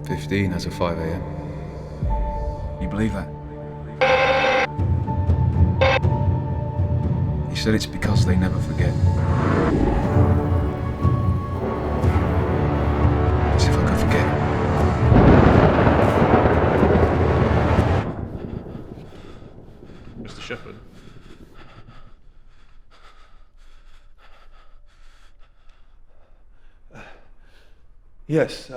15 as of 5 a.m. You believe that? He said it's because they never forget. As if I could forget. Mr. Shepard. Yes,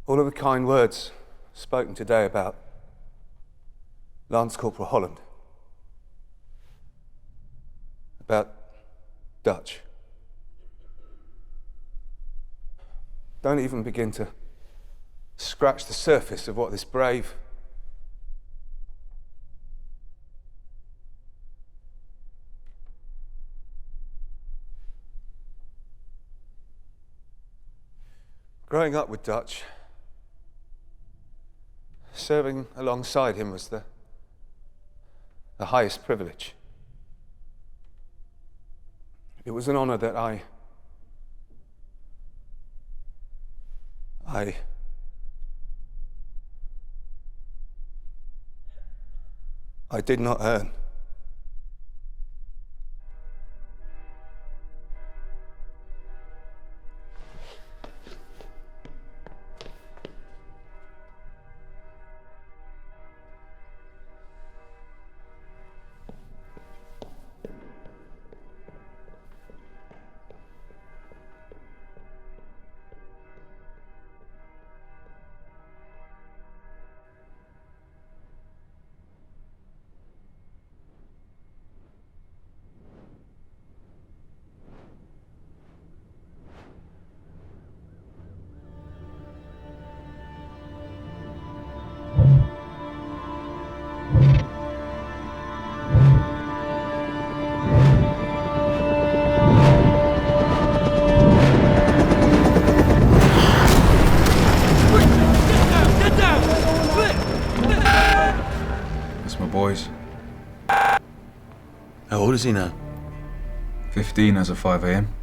all of the kind words spoken today about Lance Corporal Holland, about Dutch, don't even begin to scratch the surface of what this brave, growing up with Dutch, serving alongside him was the highest privilege. It was an honor that I did not earn. Boys. How old is he now? 15 as of 5 a.m.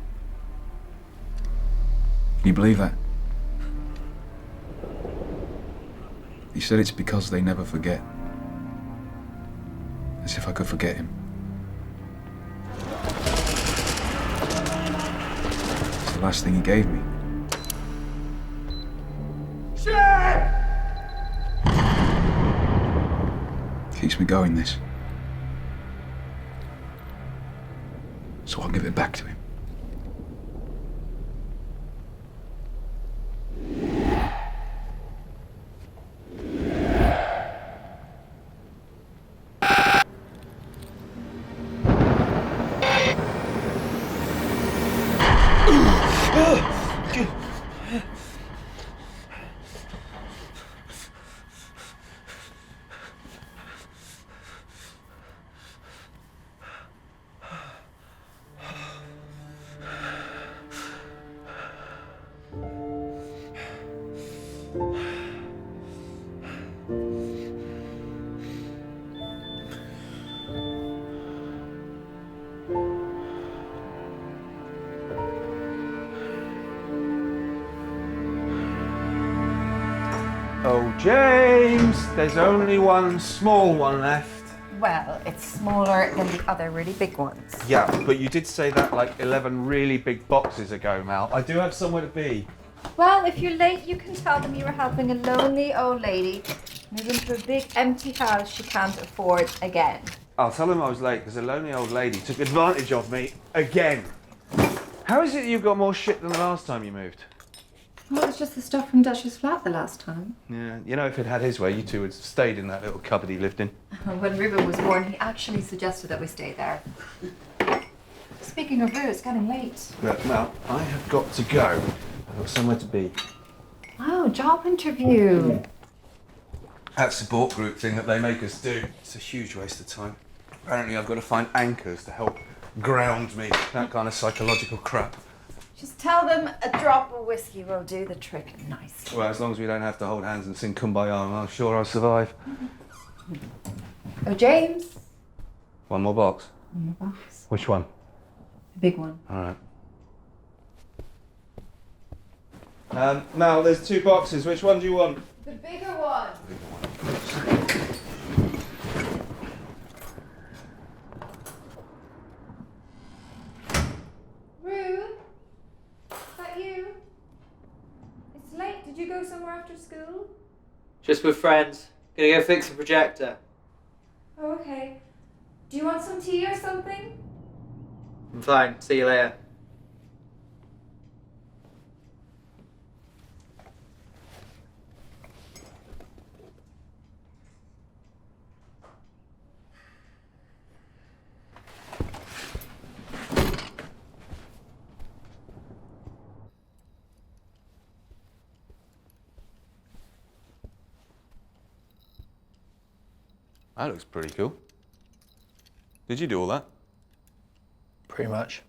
Can you believe that? He said it's because they never forget. As if I could forget him. It's the last thing he gave me. Keeps me going, this. So I'll give it back to him. Oh, James, there's only one small one left. Well, it's smaller than the other really big ones. Yeah, but you did say that like 11 really big boxes ago, Mal. I do have somewhere to be. Well, if you're late, you can tell them you were helping a lonely old lady move into a big empty house she can't afford again. I'll tell them I was late because a lonely old lady took advantage of me again. How is it you've got more shit than the last time you moved? Well, it was just the stuff from Dutch's flat the last time. Yeah, you know, if it had his way, you two would have stayed in that little cupboard he lived in. When Ruben was born, he actually suggested that we stay there. Speaking of Rue, it's getting late. But, Mal, I have got to go. I've got somewhere to be. Oh, job interview. That support group thing that they make us do. It's a huge waste of time. Apparently I've got to find anchors to help ground me. That kind of psychological crap. Just tell them a drop of whiskey will do the trick nicely. Well, as long as we don't have to hold hands and sing Kumbaya, I'm sure I'll survive. Oh, James. One more box. One more box. Which one? The big one. All right. Mal, there's 2 boxes. Which one do you want? The bigger one. Ruben, is that you? It's late. Did you go somewhere after school? Just with friends. Gonna go fix a projector. Oh, okay. Do you want some tea or something? I'm fine. See you later. That looks pretty cool. Did you do all that? Pretty much.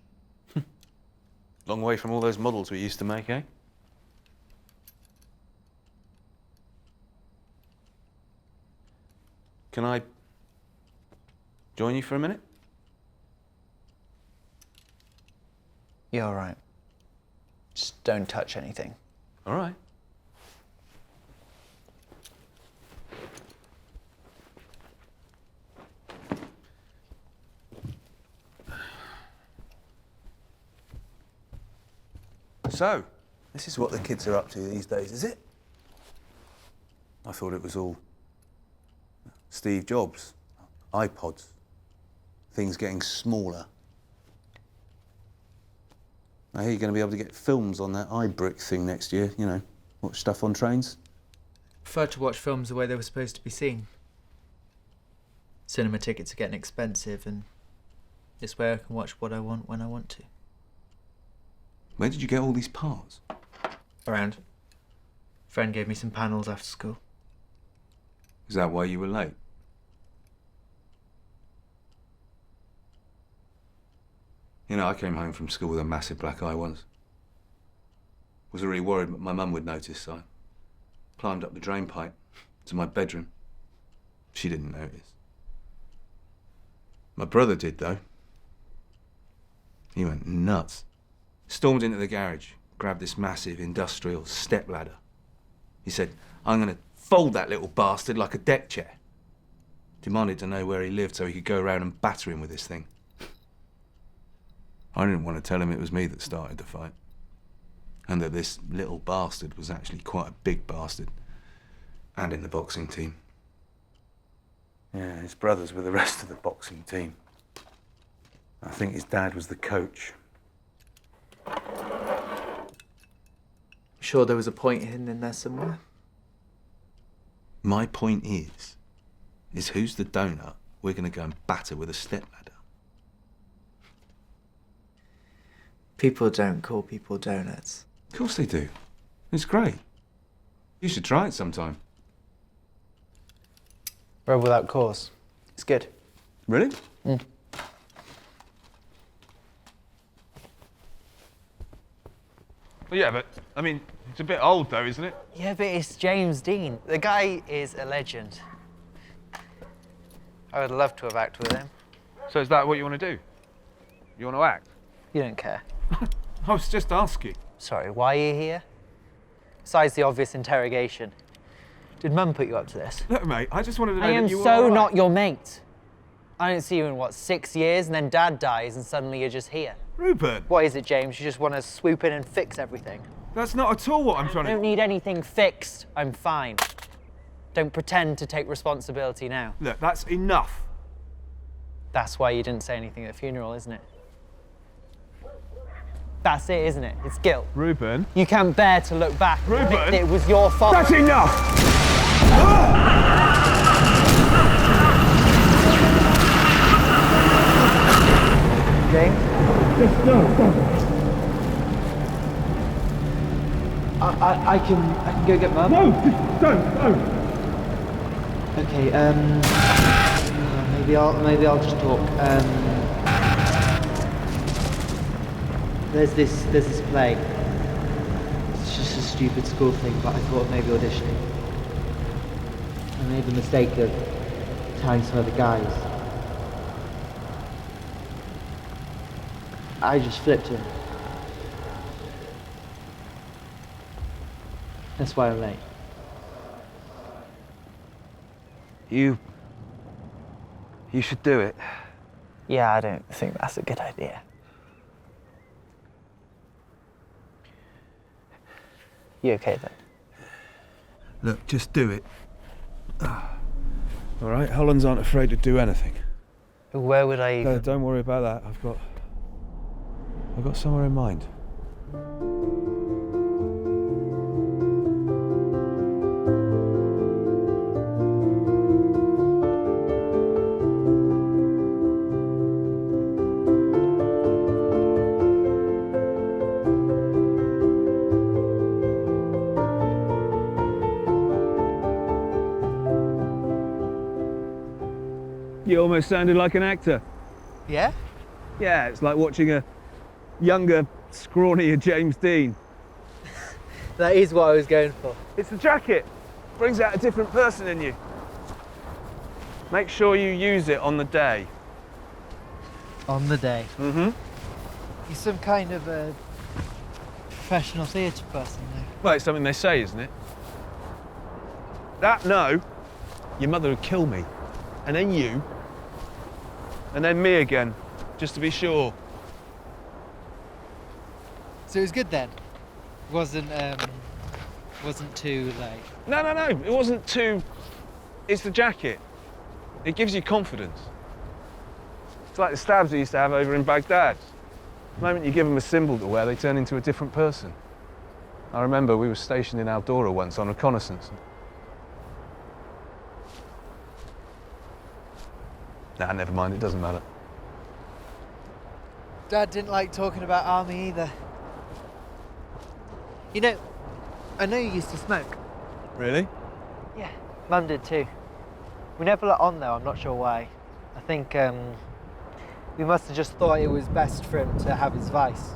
Long way from all those models we used to make, eh? Can I join you for a minute? You're all right. Just don't touch anything. All right. So, this is what the kids are up to these days, is it? I thought it was all Steve Jobs, iPods, things getting smaller. I hear you're going to be able to get films on that iBrick thing next year, you know, watch stuff on trains. Prefer to watch films the way they were supposed to be seen. Cinema tickets are getting expensive, and this way I can watch what I want when I want to. Where did you get all these parts? Around. Friend gave me some panels after school. Is that why you were late? You know, I came home from school with a massive black eye once. Was already worried my mum would notice, so I climbed up the drain pipe to my bedroom. She didn't notice. My brother did, though. He went nuts. Stormed into the garage, grabbed this massive industrial stepladder. He said, "I'm going to fold that little bastard like a deck chair." Demanded to know where he lived so he could go around and batter him with this thing. I didn't want to tell him it was me that started the fight. And that this little bastard was actually quite a big bastard. And in the boxing team. Yeah, his brothers were the rest of the boxing team. I think his dad was the coach. Sure there was a point hidden in there somewhere? My point is who's the donut we're going to go and batter with a stepladder? People don't call people donuts. Of course they do. It's great. You should try it sometime. Road without cause. It's good. Really? Mm. Well, yeah, but, I mean, it's a bit old though, isn't it? Yeah, but it's James Dean. The guy is a legend. I would love to have acted with him. So is that what you want to do? You want to act? You don't care. I was just asking. Sorry, why are you here? Besides the obvious interrogation. Did Mum put you up to this? Look, mate, I just wanted to know I am that you were so all right. not your mate. I don't see you in, what, 6 years, and then Dad dies, and suddenly you're just here. Ruben, What is it, James? You just want to swoop in and fix everything? that's not at all what I'm trying I don't need anything fixed. I'm fine. Don't pretend to take responsibility now. Look, that's enough. That's why you didn't say anything at the funeral, isn't it? That's it, isn't it? It's guilt. Ruben. You can't bear to look back and admit Ruben! that it was your fault. That's enough! James? I can go get Mum. No, just don't. Okay, maybe I'll just talk. There's this play. It's just a stupid school thing, but I thought of maybe auditioning. I made the mistake of telling some other guys. I just flipped him. That's why I'm late. You should do it. Yeah, I don't think that's a good idea. You okay then? Look, just do it. All right, Hollands aren't afraid to do anything. Where would I even... Don't worry about that. I've got somewhere in mind. You almost sounded like an actor. Yeah? Yeah, it's like watching a younger, scrawnier James Dean. That is what I was going for. It's the jacket. Brings out a different person in you. Make sure you use it on the day. On the day. Mm-hmm. You're some kind of a professional theatre person, though. Well, it's something they say, isn't it? That, no. Your mother would kill me. And then you. And then me again, just to be sure. So it was good then? Wasn't too like... No, it wasn't too... It's the jacket. It gives you confidence. It's like the stabs we used to have over in Baghdad. The moment you give them a symbol to wear, they turn into a different person. I remember we were stationed in Aldora once on reconnaissance. Nah, never mind, it doesn't matter. Dad didn't like talking about army either. You know, I know you used to smoke. Really? Yeah, Mum did too. We never let on though, I'm not sure why. I think we must have just thought it was best for him to have his vice.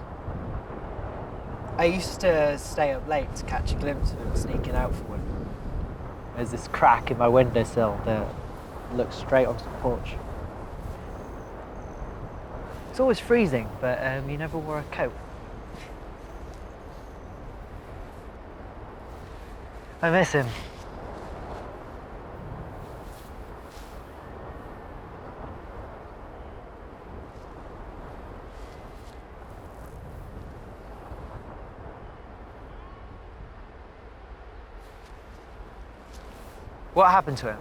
I used to stay up late to catch a glimpse of him sneaking out for one. There's this crack in my windowsill that looks straight onto the porch. It's always freezing, but he never wore a coat. I miss him. What happened to him?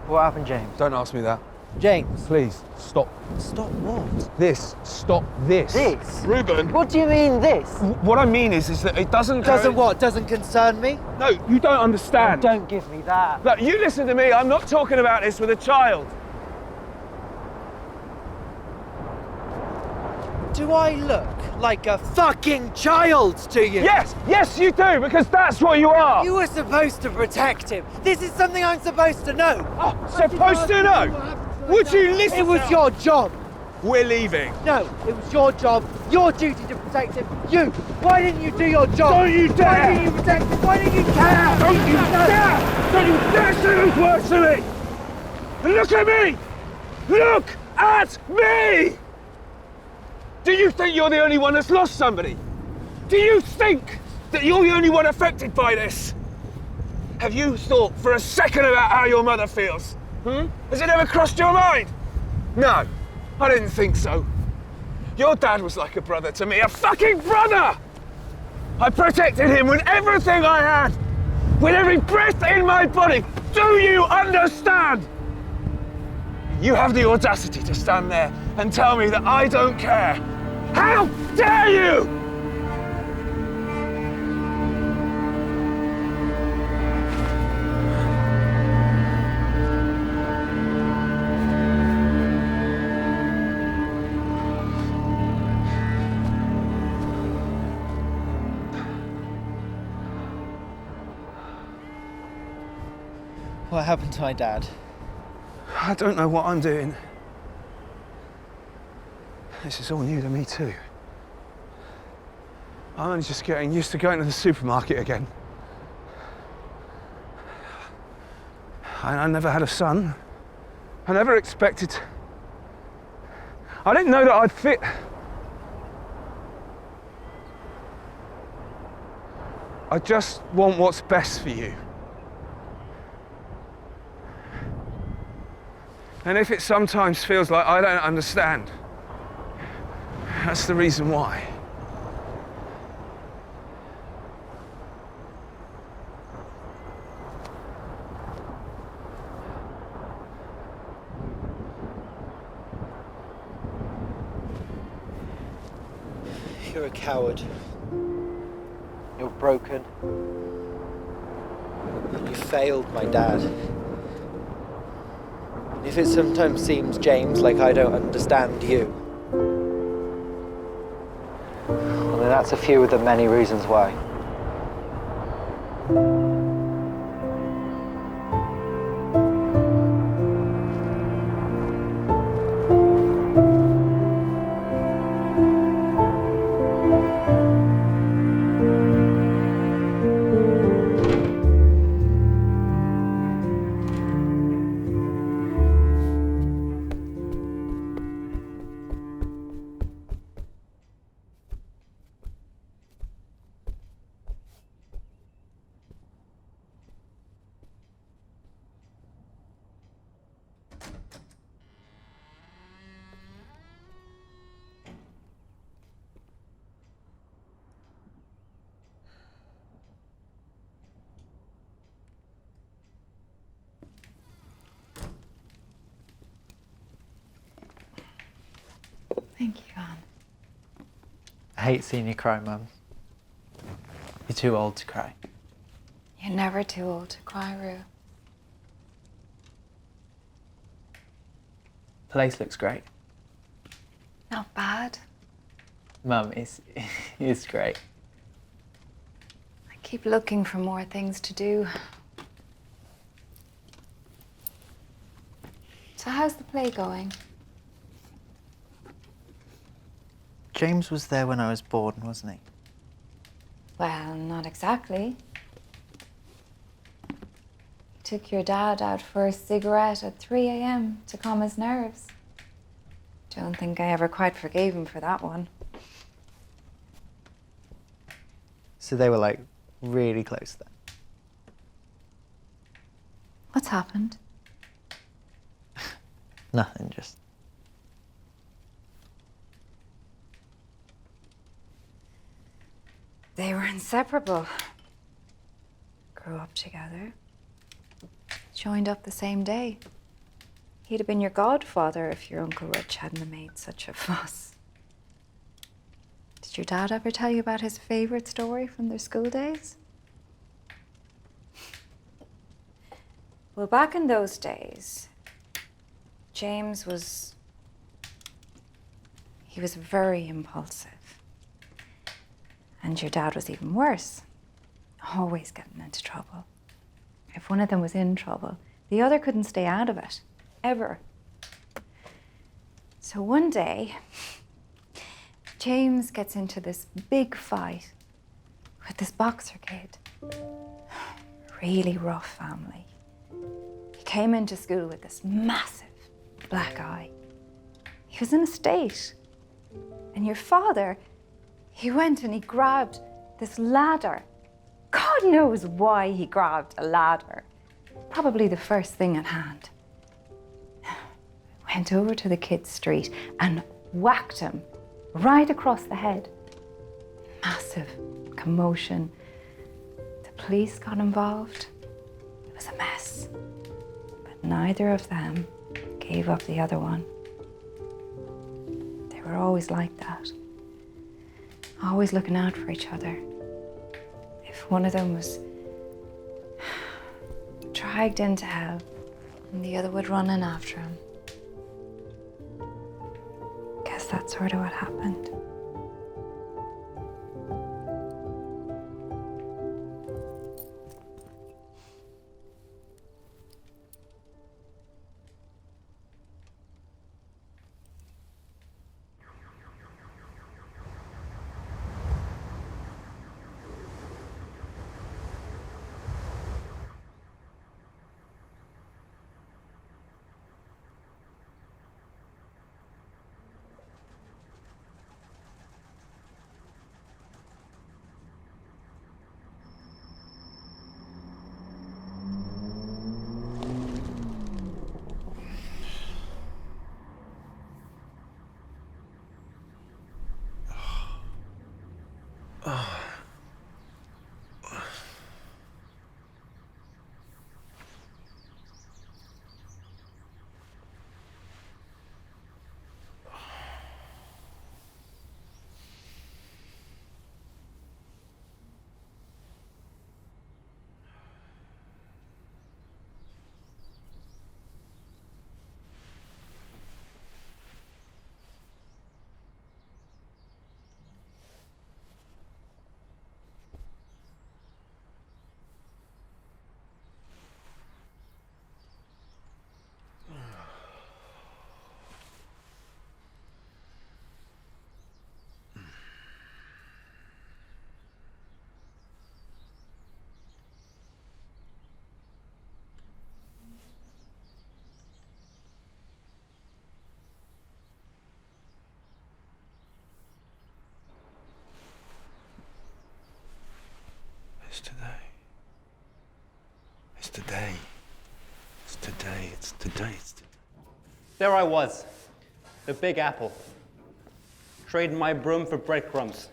What happened, James? Don't ask me that. James. Please, stop. Stop what? This. Stop this. This? Ruben. What do you mean, this? What I mean is that it doesn't... Doesn't what? Doesn't concern me? No, you don't understand. Don't give me that. Look, you listen to me. I'm not talking about this with a child. Do I look like a fucking child to you? Yes, you do, because that's what you are. You were supposed to protect him. This is something I'm supposed to know. Oh, supposed to know? Would you listen? It was your job. We're leaving. No, it was your job, your duty to protect him. You! Why didn't you do your job? Don't you dare! Why didn't you protect him? Why didn't you care? Don't you dare! Don't you dare say those words to me! And look at me! Look at me! Do you think you're the only one that's lost somebody? Do you think that you're the only one affected by this? Have you thought for a second about how your mother feels? Has it ever crossed your mind? No, I didn't think so. Your dad was like a brother to me, a fucking brother! I protected him with everything I had, with every breath in my body. Do you understand? You have the audacity to stand there and tell me that I don't care. How dare you? What happened to my dad? I don't know what I'm doing. This is all new to me too. I'm only just getting used to going to the supermarket again. I never had a son. I never expected... I didn't know that I'd fit... I just want what's best for you. And if it sometimes feels like I don't understand, that's the reason why. You're a coward. You're broken. You failed my dad. If it sometimes seems, James, like I don't understand you, well, then that's a few of the many reasons why. Thank you, Anne. I hate seeing you cry, Mum. You're too old to cry. You're never too old to cry, Rue. Place looks great. Not bad. Mum, it's great. I keep looking for more things to do. So how's the play going? James was there when I was born, wasn't he? Well, not exactly. He took your dad out for a cigarette at 3 a.m. to calm his nerves. Don't think I ever quite forgave him for that one. So they were like really close then. What's happened? Nothing, just. They were inseparable. Grew up together. Joined up the same day. He'd have been your godfather if your Uncle Rich hadn't have made such a fuss. Did your dad ever tell you about his favorite story from their school days? Well, back in those days, James was... he was very impulsive. And your dad was even worse. Always getting into trouble. If one of them was in trouble, the other couldn't stay out of it. Ever. So one day, James gets into this big fight with this boxer kid. Really rough family. He came into school with this massive black eye. He was in a state. And your father, he went and he grabbed this ladder. God knows why he grabbed a ladder. Probably the first thing at hand. Went over to the kid's street and whacked him right across the head. Massive commotion. The police got involved. It was a mess. But neither of them gave up the other one. They were always like that. Always looking out for each other. If one of them was dragged into hell, and the other would run in after him. Guess that's sort of what happened. It's today. It's today. It's today. It's today. It's today. There I was, the Big Apple, trading my broom for breadcrumbs.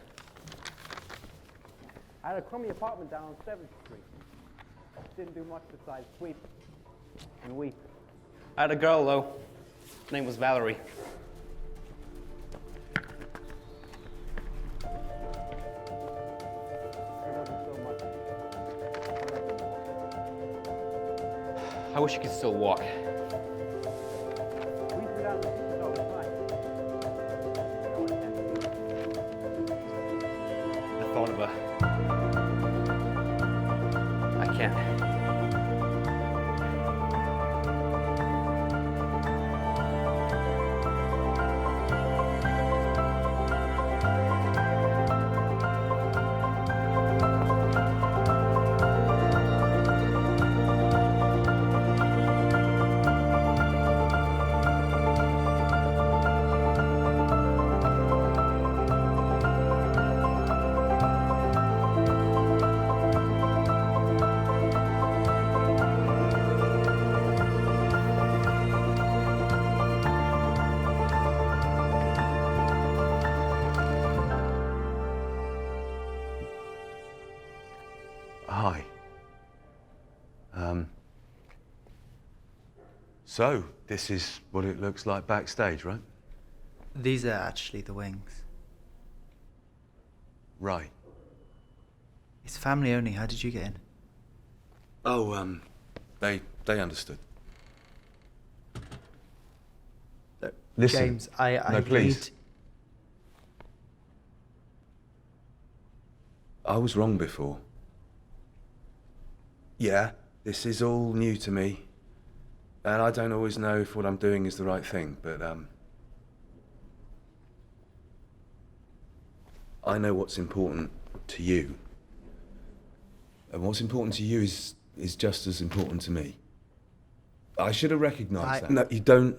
I had a crummy apartment down on 7th Street. Didn't do much besides sweep and weep. I had a girl, though. Her name was Valerie. I wish you could still walk. The thought of her. I can't. Hi. So, this is what it looks like backstage, right? These are actually the wings. Right. It's family only. How did you get in? Oh, they understood. Listen. James, I No, please. need... I was wrong before. Yeah, this is all new to me. And I don't always know if what I'm doing is the right thing, but I know what's important to you. And what's important to you is just as important to me. I should have recognized that. No, you don't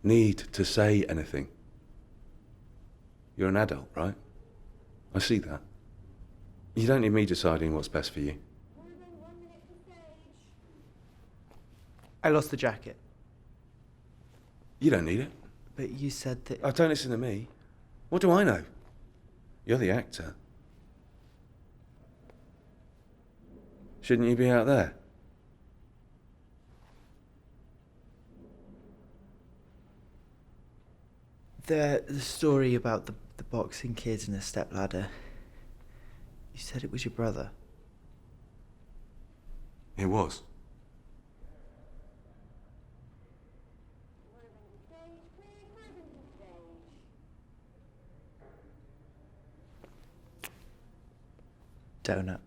need to say anything. You're an adult, right? I see that. You don't need me deciding what's best for you. I lost the jacket. You don't need it. But you said that... Oh, don't listen to me. What do I know? You're the actor. Shouldn't you be out there? The story about the boxing kids and the stepladder. You said it was your brother. It was. Donut.